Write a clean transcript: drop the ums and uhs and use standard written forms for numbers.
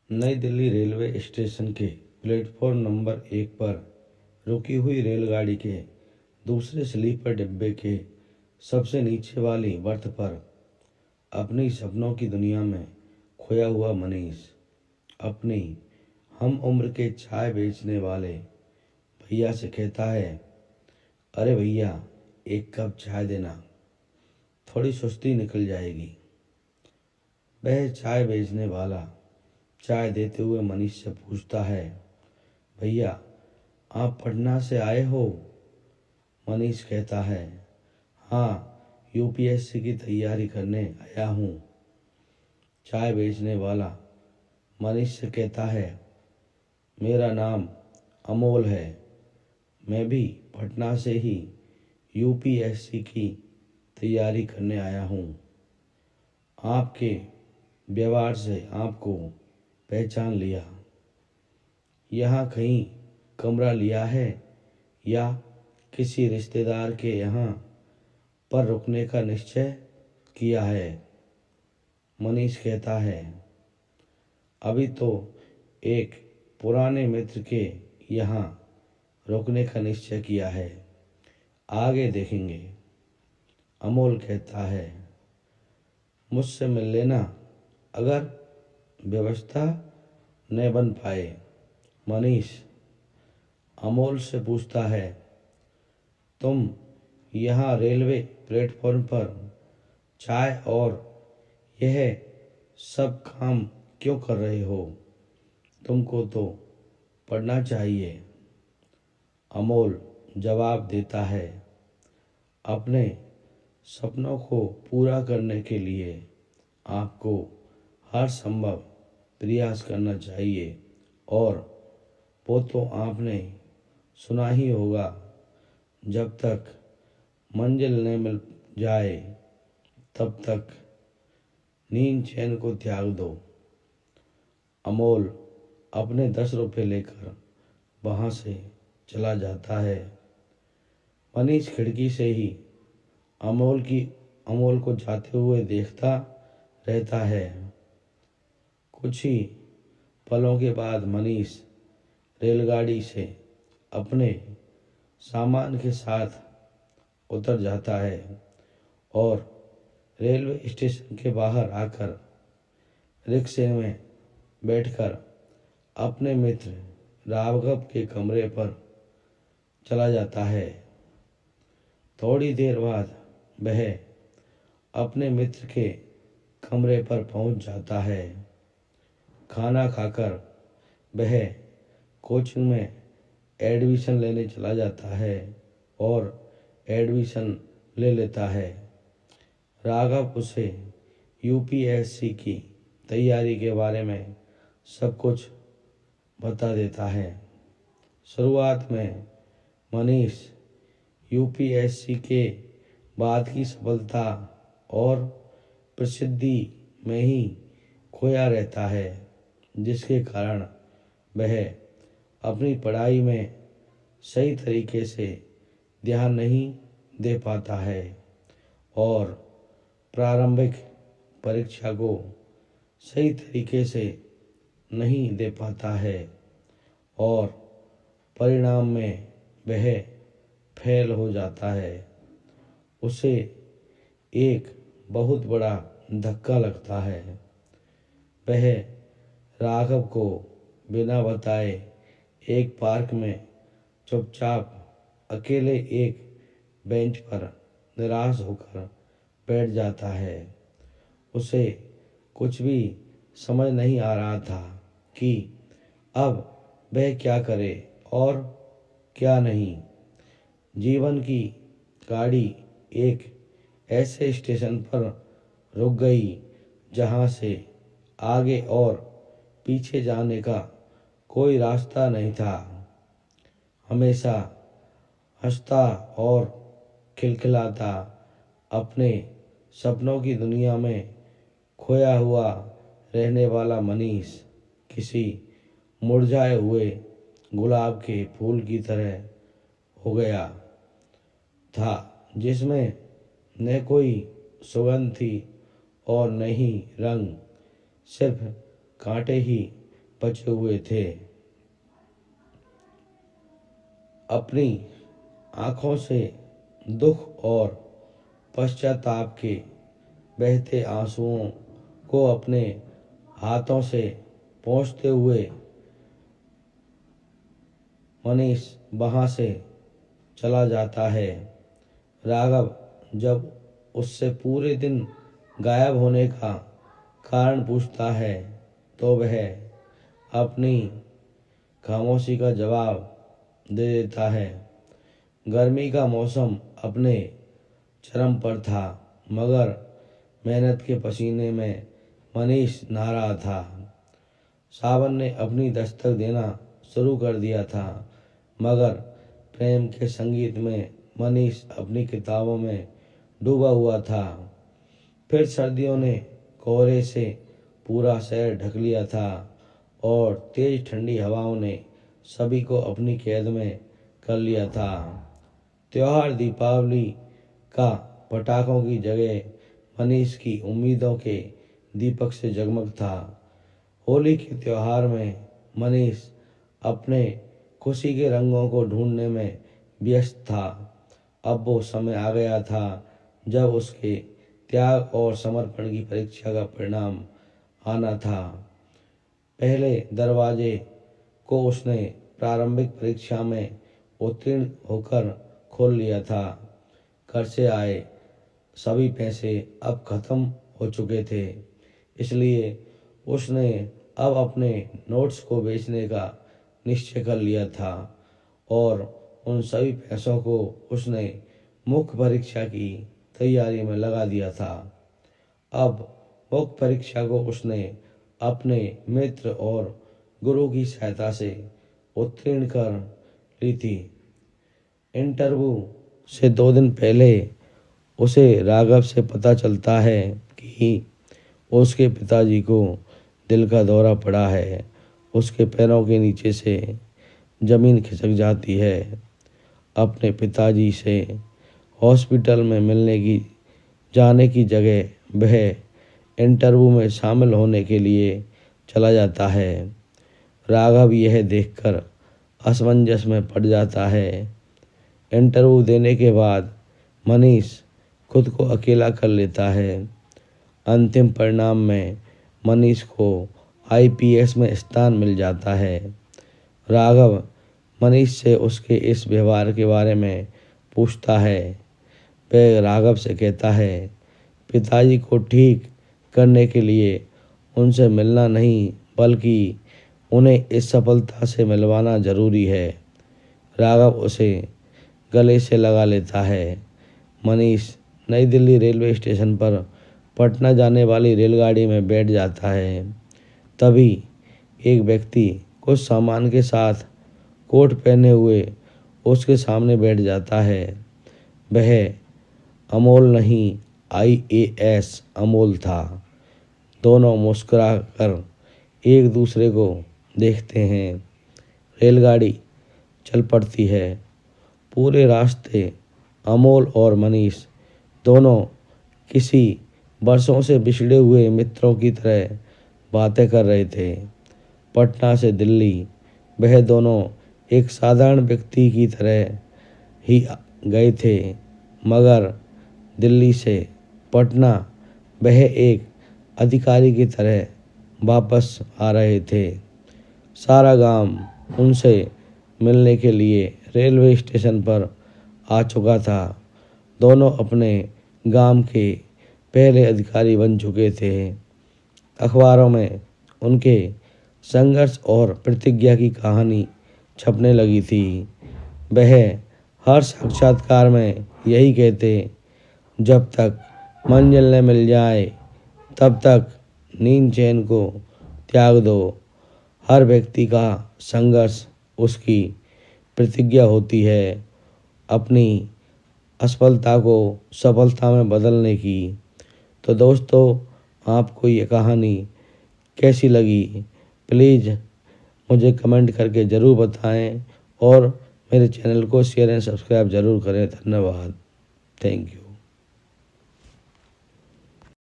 नई Delhi railway station के platform number 1 पर रुकी हुई रेलगाड़ी के दूसरे स्लीपर डिब्बे के सबसे नीचे वाली बर्थ पर अपनी सपनों की दुनिया में खोया हुआ मनीष अपनी हम उम्र के चाय बेचने वाले भैया से कहता है, अरे भैया, एक कप चाय देना, थोड़ी सुस्ती निकल जाएगी। वह चाय बेचने वाला चाय देते हुए मनीष से पूछता है, भैया, आप पटना से आए हो? मनीष कहता है, हाँ, यूपीएससी की तैयारी करने आया हूँ। चाय बेचने वाला मनीष से कहता है, मेरा नाम अमोल है, मैं भी पटना से ही यूपीएससी की तैयारी करने आया हूँ। आपके व्यवहार से आपको पहचान लिया। यहाँ कहीं कमरा लिया है या किसी रिश्तेदार के यहाँ पर रुकने का निश्चय किया है? मनीष कहता है, अभी तो एक पुराने मित्र के यहाँ रुकने का निश्चय किया है, आगे देखेंगे। अमोल कहता है, मुझसे मिल लेना अगर व्यवस्था न बन पाए। मनीष अमोल से पूछता है, तुम यहाँ रेलवे प्लेटफॉर्म पर चाय और यह सब काम क्यों कर रहे हो? तुमको तो पढ़ना चाहिए। अमोल जवाब देता है, अपने सपनों को पूरा करने के लिए आपको हर संभव प्रयास करना चाहिए और वो तो आपने सुना ही होगा, जब तक मंजिल न मिल जाए तब तक नींद चैन को त्याग दो। अमोल अपने 10 रुपये लेकर वहाँ से चला जाता है। मनीष खिड़की से ही अमोल को जाते हुए देखता रहता है। कुछ ही पलों के बाद मनीष रेलगाड़ी से अपने सामान के साथ उतर जाता है और रेलवे स्टेशन के बाहर आकर रिक्शे में बैठकर अपने मित्र राघव के कमरे पर चला जाता है। थोड़ी देर बाद वह अपने मित्र के कमरे पर पहुंच जाता है। खाना खाकर वह कोचिंग में एडमिशन लेने चला जाता है और एडमिशन ले लेता है। राघव उसे यूपीएससी की तैयारी के बारे में सब कुछ बता देता है। शुरुआत में मनीष यूपीएससी के बाद की सफलता और प्रसिद्धि में ही खोया रहता है, जिसके कारण वह अपनी पढ़ाई में सही तरीके से ध्यान नहीं दे पाता है और प्रारंभिक परीक्षा को सही तरीके से नहीं दे पाता है और परिणाम में वह फेल हो जाता है। उसे एक बहुत बड़ा धक्का लगता है। वह राघव को बिना बताए एक पार्क में चुपचाप अकेले एक बेंच पर निराश होकर बैठ जाता है। उसे कुछ भी समझ नहीं आ रहा था कि अब वह क्या करे और क्या नहीं। जीवन की गाड़ी एक ऐसे स्टेशन पर रुक गई जहां से आगे और पीछे जाने का कोई रास्ता नहीं था। हमेशा हंसता और खिलखिलाता अपने सपनों की दुनिया में खोया हुआ रहने वाला मनीष किसी मुरझाए हुए गुलाब के फूल की तरह हो गया था, जिसमें न कोई सुगंध थी और न ही रंग, सिर्फ कांटे ही बचे हुए थे। अपनी आंखों से दुख और पश्चाताप के बहते आंसुओं को अपने हाथों से पोंछते हुए मनीष वहां से चला जाता है। राघव जब उससे पूरे दिन गायब होने का कारण पूछता है तो वह अपनी खामोशी का जवाब दे देता है। गर्मी का मौसम अपने चरम पर था, मगर मेहनत के पसीने में मनीष नहा रहा था। सावन ने अपनी दस्तक देना शुरू कर दिया था, मगर प्रेम के संगीत में मनीष अपनी किताबों में डूबा हुआ था। फिर सर्दियों ने कोहरे से पूरा शहर ढक लिया था और तेज ठंडी हवाओं ने सभी को अपनी कैद में कर लिया था। त्योहार दीपावली का पटाखों की जगह मनीष की उम्मीदों के दीपक से जगमग था। होली के त्योहार में मनीष अपने खुशी के रंगों को ढूंढने में व्यस्त था। अब वो समय आ गया था जब उसके त्याग और समर्पण की परीक्षा का परिणाम आना था। पहले दरवाजे को उसने प्रारंभिक परीक्षा में उत्तीर्ण होकर खोल लिया था। घर से आए सभी पैसे अब खत्म हो चुके थे, इसलिए उसने अब अपने नोट्स को बेचने का निश्चय कर लिया था और उन सभी पैसों को उसने मुख्य परीक्षा की तैयारी में लगा दिया था। अब मुख्य परीक्षा को उसने अपने मित्र और गुरु की सहायता से उत्तीर्ण कर ली थी। इंटरव्यू से 2 दिन पहले उसे राघव से पता चलता है कि उसके पिताजी को दिल का दौरा पड़ा है। उसके पैरों के नीचे से जमीन खिसक जाती है। अपने पिताजी से हॉस्पिटल में जाने की जगह वह इंटरव्यू में शामिल होने के लिए चला जाता है। राघव यह देखकर असमंजस में पड़ जाता है। इंटरव्यू देने के बाद मनीष खुद को अकेला कर लेता है। अंतिम परिणाम में मनीष को आईपीएस में स्थान मिल जाता है। राघव मनीष से उसके इस व्यवहार के बारे में पूछता है। वह राघव से कहता है, पिताजी को ठीक करने के लिए उनसे मिलना नहीं बल्कि उन्हें इस सफलता से मिलवाना जरूरी है। राघव उसे गले से लगा लेता है। मनीष नई दिल्ली रेलवे स्टेशन पर पटना जाने वाली रेलगाड़ी में बैठ जाता है। तभी एक व्यक्ति कुछ सामान के साथ कोट पहने हुए उसके सामने बैठ जाता है। वह अमोल नहीं, IAS अमोल था। दोनों मुस्कुरा कर एक दूसरे को देखते हैं। रेलगाड़ी चल पड़ती है। पूरे रास्ते अमोल और मनीष दोनों किसी वर्षों से बिछड़े हुए मित्रों की तरह बातें कर रहे थे। पटना से दिल्ली वह दोनों एक साधारण व्यक्ति की तरह ही गए थे, मगर दिल्ली से पटना वह एक अधिकारी की तरह वापस आ रहे थे। सारा गांव उनसे मिलने के लिए रेलवे स्टेशन पर आ चुका था। दोनों अपने गांव के पहले अधिकारी बन चुके थे। अखबारों में उनके संघर्ष और प्रतिज्ञा की कहानी छपने लगी थी। वह हर साक्षात्कार में यही कहते, जब तक मंजिल न मिल जाए तब तक नींद चैन को त्याग दो। हर व्यक्ति का संघर्ष उसकी प्रतिज्ञा होती है अपनी असफलता को सफलता में बदलने की। तो दोस्तों, आपको ये कहानी कैसी लगी प्लीज़ मुझे कमेंट करके ज़रूर बताएं और मेरे चैनल को शेयर एंड सब्सक्राइब ज़रूर करें। धन्यवाद। Thank you.